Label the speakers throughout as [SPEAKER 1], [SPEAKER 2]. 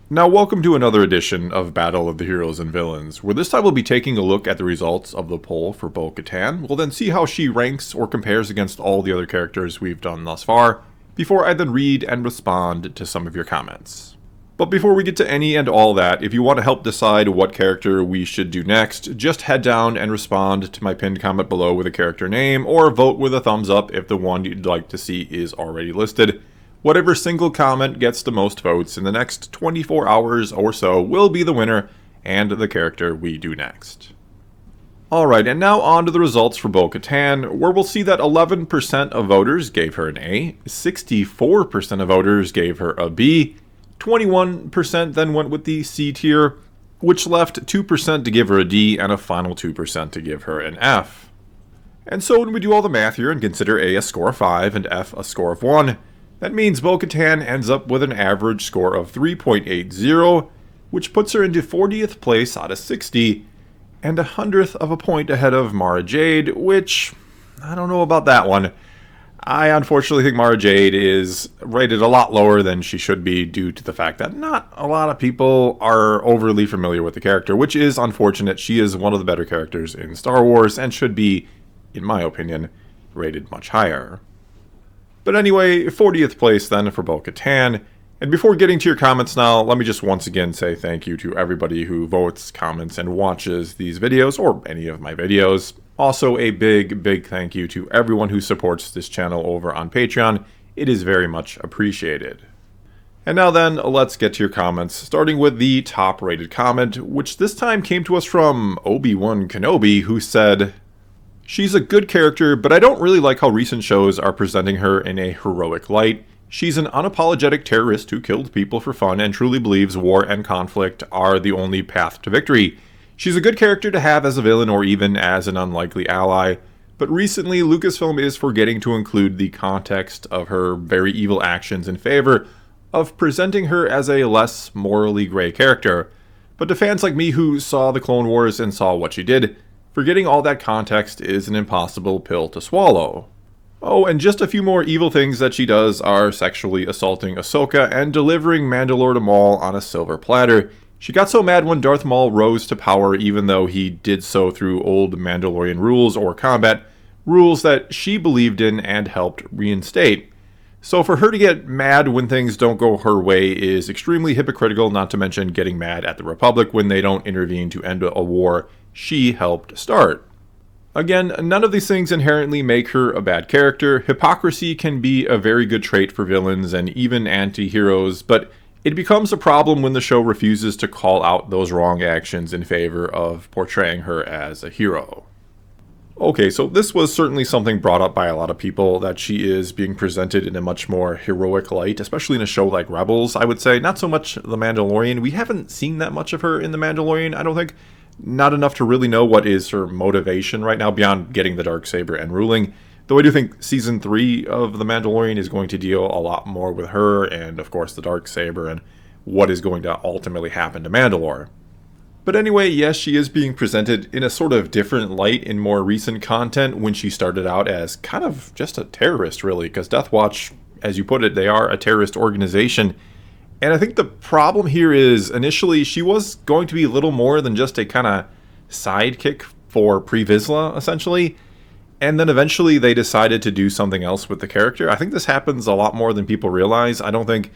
[SPEAKER 1] Now welcome to another edition of Battle of the Heroes and Villains, where this time we'll be taking a look at the results of the poll for Bo-Katan. We'll then see how she ranks or compares against all the other characters we've done thus far, before I then read and respond to some of your comments. But before we get to any and all that, if you want to help decide what character we should do next, just head down and respond to my pinned comment below with a character name, or vote with a thumbs up if the one you'd like to see is already listed. Whatever single comment gets the most votes in the next 24 hours or so will be the winner and the character we do next. Alright, and now on to the results for Bo-Katan, where we'll see that 11% of voters gave her an A, 64% of voters gave her a B, 21% then went with the C tier, which left 2% to give her a D and a final 2% to give her an F. And so when we do all the math here and consider A a score of 5 and F a score of 1, that means Bo-Katan ends up with an average score of 3.80, which puts her into 40th place out of 60, and 100th of a point ahead of Mara Jade, which, I don't know about that one. I unfortunately think Mara Jade is rated a lot lower than she should be due to the fact that not a lot of people are overly familiar with the character, which is unfortunate. She is one of the better characters in Star Wars and should be, in my opinion, rated much higher. But anyway, 40th place then for Bo-Katan. And before getting to your comments now, let me just once again say thank you to everybody who votes, comments, and watches these videos, or any of my videos. Also, a big thank you to everyone who supports this channel over on Patreon. It is very much appreciated. And now then, let's get to your comments, starting with the top-rated comment, which this time came to us from Obi-Wan Kenobi, who said, "She's a good character, but I don't really like how recent shows are presenting her in a heroic light. She's an unapologetic terrorist who killed people for fun and truly believes war and conflict are the only path to victory. She's a good character to have as a villain or even as an unlikely ally, but recently Lucasfilm is forgetting to include the context of her very evil actions in favor of presenting her as a less morally gray character. But to fans like me who saw the Clone Wars and saw what she did, forgetting all that context is an impossible pill to swallow. Oh, and just a few more evil things that she does are sexually assaulting Ahsoka and delivering Mandalore to Maul on a silver platter. She got so mad when Darth Maul rose to power even though he did so through old Mandalorian rules or combat, rules that she believed in and helped reinstate. So for her to get mad when things don't go her way is extremely hypocritical, not to mention getting mad at the Republic when they don't intervene to end a war she helped start. Again, none of these things inherently make her a bad character. Hypocrisy can be a very good trait for villains and even anti-heroes, but it becomes a problem when the show refuses to call out those wrong actions in favor of portraying her as a hero. Okay, so this was certainly something brought up by a lot of people, that she is being presented in a much more heroic light, especially in a show like Rebels, I would say. Not so much The Mandalorian. We haven't seen that much of her in The Mandalorian, I don't think. Not enough to really know what is her motivation right now beyond getting the Darksaber and ruling. Though I do think Season 3 of The Mandalorian is going to deal a lot more with her and, of course, the Darksaber and what is going to ultimately happen to Mandalore. But anyway, yes, she is being presented in a sort of different light in more recent content when she started out as kind of just a terrorist, really, because Death Watch, as you put it, they are a terrorist organization. And I think the problem here is initially she was going to be little more than just a kind of sidekick for Pre Vizsla, essentially. And then eventually they decided to do something else with the character. I think this happens a lot more than people realize. I don't think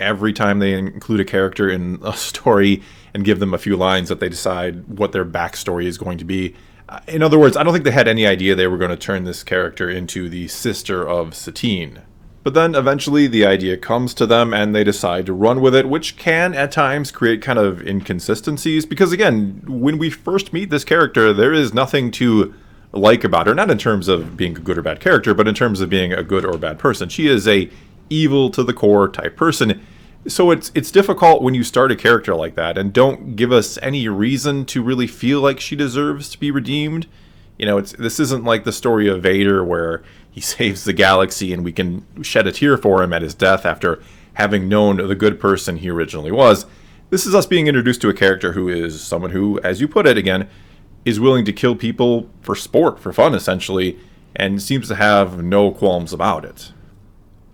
[SPEAKER 1] every time they include a character in a story and give them a few lines that they decide what their backstory is going to be. In other words, I don't think they had any idea they were going to turn this character into the sister of Satine. But then eventually the idea comes to them and they decide to run with it, which can at times create kind of inconsistencies. Because again, when we first meet this character, there is nothing to like about her, not in terms of being a good or bad character, but in terms of being a good or bad person. She is a evil to the core type person. So it's difficult when you start a character like that and don't give us any reason to really feel like she deserves to be redeemed. You know, this isn't like the story of Vader where he saves the galaxy and we can shed a tear for him at his death after having known the good person he originally was. This is us being introduced to a character who is someone who, as you put it again, is willing to kill people for sport, for fun, essentially, and seems to have no qualms about it.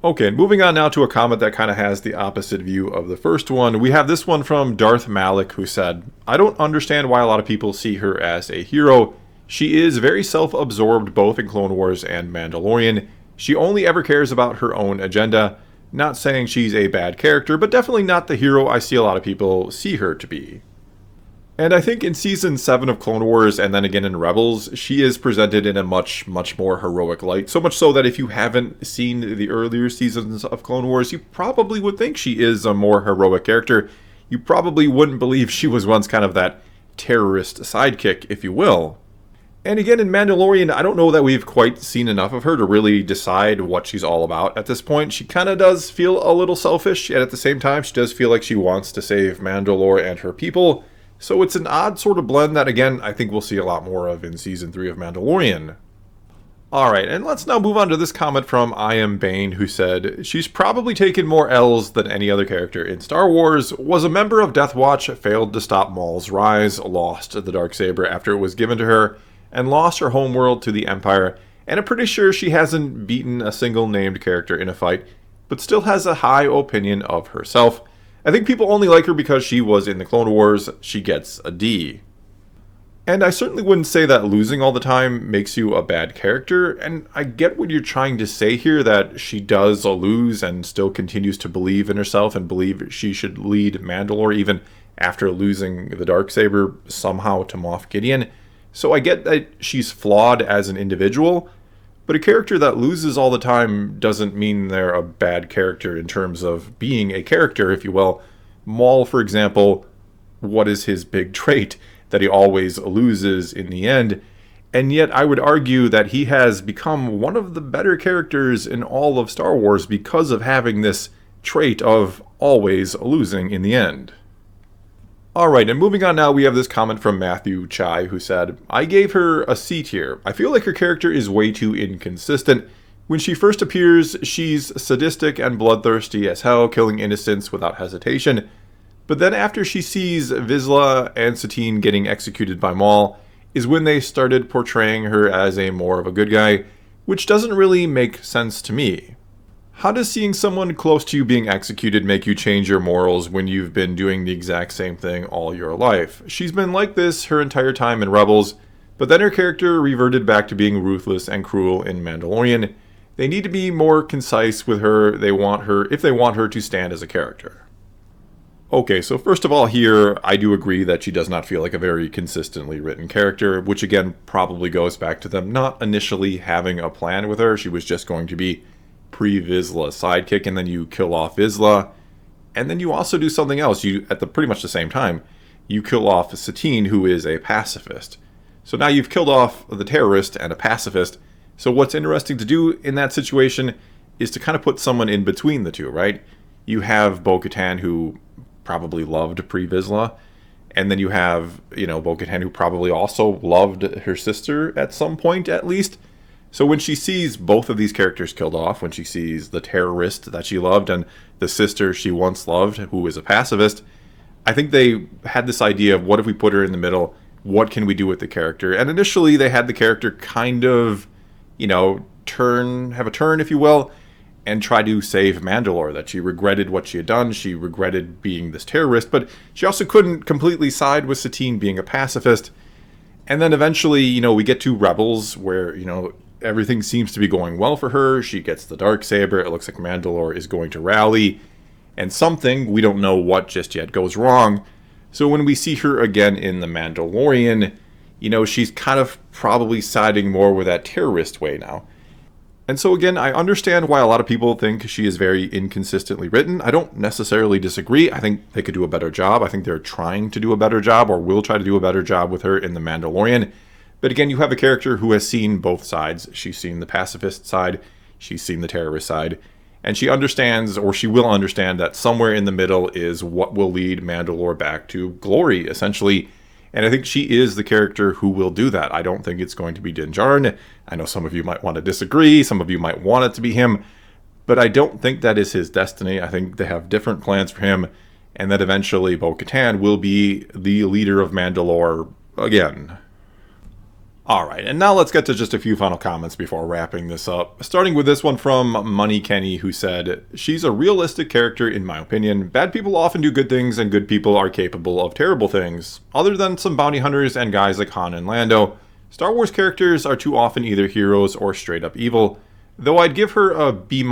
[SPEAKER 1] Okay, moving on now to a comment that kind of has the opposite view of the first one. We have this one from Darth Malik, who said, I don't understand why a lot of people see her as a hero. She is very self-absorbed both in Clone Wars and Mandalorian. She only ever cares about her own agenda. Not saying she's a bad character, but definitely not the hero I see a lot of people see her to be. And I think in Season 7 of Clone Wars, and then again in Rebels, she is presented in a much, much more heroic light. So much so that if you haven't seen the earlier seasons of Clone Wars, you probably would think she is a more heroic character. You probably wouldn't believe she was once kind of that terrorist sidekick, if you will. And again, in Mandalorian, I don't know that we've quite seen enough of her to really decide what she's all about at this point. She kind of does feel a little selfish, and at the same time, she does feel like she wants to save Mandalore and her people. So it's an odd sort of blend that, again, I think we'll see a lot more of in Season 3 of Mandalorian. Alright, and let's now move on to this comment from Am Bane, who said, she's probably taken more L's than any other character in Star Wars, was a member of Death Watch, failed to stop Maul's rise, lost the Darksaber after it was given to her, and lost her homeworld to the Empire, and I'm pretty sure she hasn't beaten a single named character in a fight, but still has a high opinion of herself. I think people only like her because she was in the Clone Wars. She gets a D. And I certainly wouldn't say that losing all the time makes you a bad character, and I get what you're trying to say here, that she does lose and still continues to believe in herself and believe she should lead Mandalore even after losing the Darksaber somehow to Moff Gideon. So I get that she's flawed as an individual, but a character that loses all the time doesn't mean they're a bad character in terms of being a character, if you will. Maul, for example, what is his big trait? That he always loses in the end. And yet I would argue that he has become one of the better characters in all of Star Wars because of having this trait of always losing in the end. Alright, and moving on now, we have this comment from Matthew Chai, who said, I gave her a C tier. I feel like her character is way too inconsistent. When she first appears, she's sadistic and bloodthirsty as hell, killing innocents without hesitation. But then after she sees Vizsla and Satine getting executed by Maul, is when they started portraying her as a more of a good guy, which doesn't really make sense to me. How does seeing someone close to you being executed make you change your morals when you've been doing the exact same thing all your life? She's been like this her entire time in Rebels, but then her character reverted back to being ruthless and cruel in Mandalorian. They need to be more concise with her, if they want her to stand as a character. Okay, so first of all here, I do agree that she does not feel like a very consistently written character, which again probably goes back to them not initially having a plan with her. She was just going to be pre-Vizsla sidekick, and then you kill off Vizsla, and then you also do something else. You, at the pretty much the same time, you kill off Satine, who is a pacifist. So now you've killed off the terrorist and a pacifist. So what's interesting to do in that situation is to kind of put someone in between the two, right? You have Bo-Katan, who probably loved pre-Vizsla, and then you have, Bo-Katan, who probably also loved her sister at some point at least. So when she sees both of these characters killed off, when she sees the terrorist that she loved and the sister she once loved, who is a pacifist, I think they had this idea of, what if we put her in the middle? What can we do with the character? And initially they had the character kind of, have a turn, if you will, and try to save Mandalore, that she regretted what she had done. She regretted being this terrorist, but she also couldn't completely side with Satine being a pacifist. And then eventually, we get to Rebels where, everything seems to be going well for her. She gets the Darksaber. It looks like Mandalore is going to rally. And something, we don't know what just yet, goes wrong. So when we see her again in The Mandalorian, she's kind of probably siding more with that terrorist way now. And so again, I understand why a lot of people think she is very inconsistently written. I don't necessarily disagree. I think they could do a better job. I think they're trying to do a better job, or will try to do a better job with her in The Mandalorian. But again, you have a character who has seen both sides. She's seen the pacifist side, she's seen the terrorist side, and she understands, or she will understand, that somewhere in the middle is what will lead Mandalore back to glory, essentially. And I think she is the character who will do that. I don't think it's going to be Din Djarin. I know some of you might want to disagree, some of you might want it to be him, but I don't think that is his destiny. I think they have different plans for him, and that eventually Bo-Katan will be the leader of Mandalore again. Alright, and now let's get to just a few final comments before wrapping this up. Starting with this one from Money Kenny, who said, "She's a realistic character in my opinion. Bad people often do good things, and good people are capable of terrible things. Other than some bounty hunters and guys like Han and Lando, Star Wars characters are too often either heroes or straight up evil. Though I'd give her a B-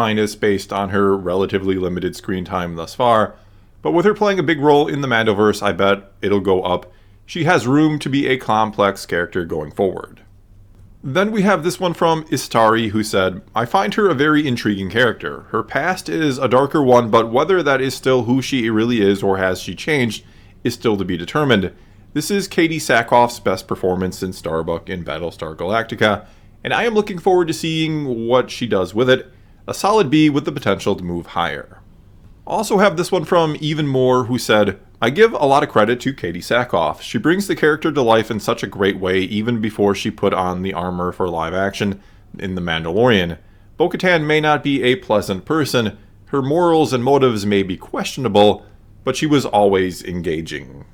[SPEAKER 1] based on her relatively limited screen time thus far. But with her playing a big role in the Mandoverse, I bet it'll go up. She has room to be a complex character going forward." Then we have this one from Istari, who said, "I find her a very intriguing character. Her past is a darker one, but whether that is still who she really is or has she changed is still to be determined. This is Katie Sackhoff's best performance since Starbuck in Battlestar Galactica, and I am looking forward to seeing what she does with it. A solid B with the potential to move higher." Also have this one from Even More, who said, "I give a lot of credit to Katie Sackhoff. She brings the character to life in such a great way even before she put on the armor for live action in The Mandalorian. Bo-Katan may not be a pleasant person, her morals and motives may be questionable, but she was always engaging."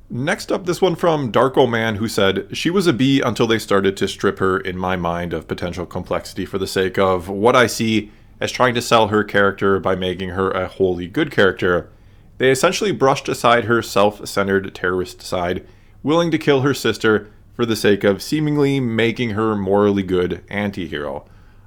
[SPEAKER 1] Next up, this one from Darko Man, who said, "She was a B until they started to strip her, in my mind, of potential complexity for the sake of what I see as trying to sell her character by making her a wholly good character. They essentially brushed aside her self-centered terrorist side, willing to kill her sister for the sake of seemingly making her morally good anti-hero.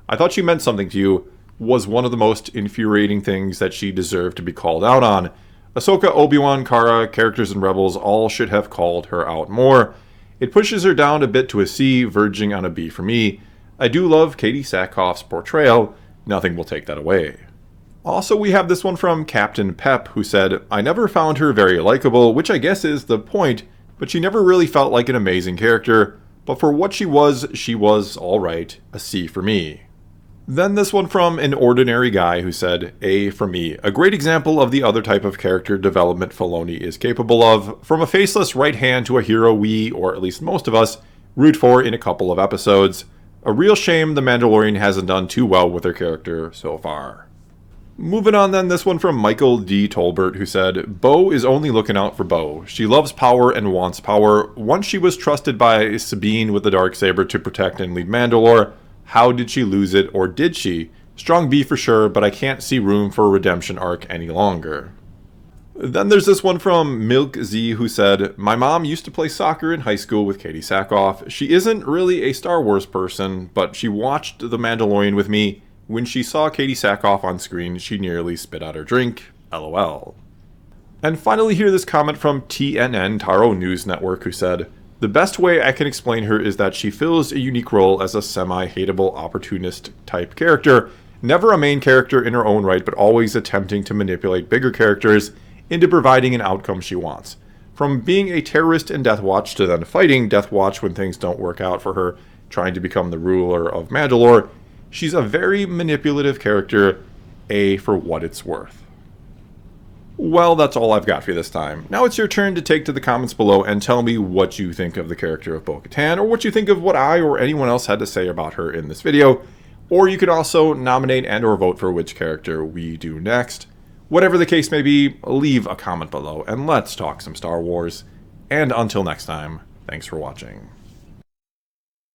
[SPEAKER 1] I thought she meant something to you, was one of the most infuriating things that she deserved to be called out on. Ahsoka, Obi-Wan, Kara, characters in Rebels all should have called her out more. It pushes her down a bit to a C, verging on a B for me. I do love Katie Sackhoff's portrayal. Nothing will take that away." Also, we have this one from Captain Pep, who said, "I never found her very likable, which I guess is the point, but she never really felt like an amazing character. But for what she was alright, a C for me." Then this one from An Ordinary Guy, who said, "A for me. A great example of the other type of character development Filoni is capable of. From a faceless right hand to a hero we, or at least most of us, root for in a couple of episodes. A real shame The Mandalorian hasn't done too well with her character so far." Moving on then, this one from Michael D. Tolbert, who said, "Bo is only looking out for Bo. She loves power and wants power. Once she was trusted by Sabine with the Darksaber to protect and lead Mandalore. How did she lose it, or did she? Strong B for sure, but I can't see room for a redemption arc any longer." Then there's this one from Milk Z, who said, "My mom used to play soccer in high school with Katie Sackhoff. She isn't really a Star Wars person, but she watched The Mandalorian with me. When she saw Katie Sackhoff on screen, she nearly spit out her drink. LOL." And finally, hear this comment from TNN Taro News Network, who said, "The best way I can explain her is that she fills a unique role as a semi-hateable opportunist type character, never a main character in her own right, but always attempting to manipulate bigger characters into providing an outcome she wants. From being a terrorist in Death Watch to then fighting Death Watch when things don't work out for her, trying to become the ruler of Mandalore, she's a very manipulative character, A for what it's worth." Well, that's all I've got for you this time. Now it's your turn to take to the comments below and tell me what you think of the character of Bo-Katan, or what you think of what I or anyone else had to say about her in this video. Or you could also nominate and or vote for which character we do next. Whatever the case may be, leave a comment below and let's talk some Star Wars. And until next time, thanks for watching.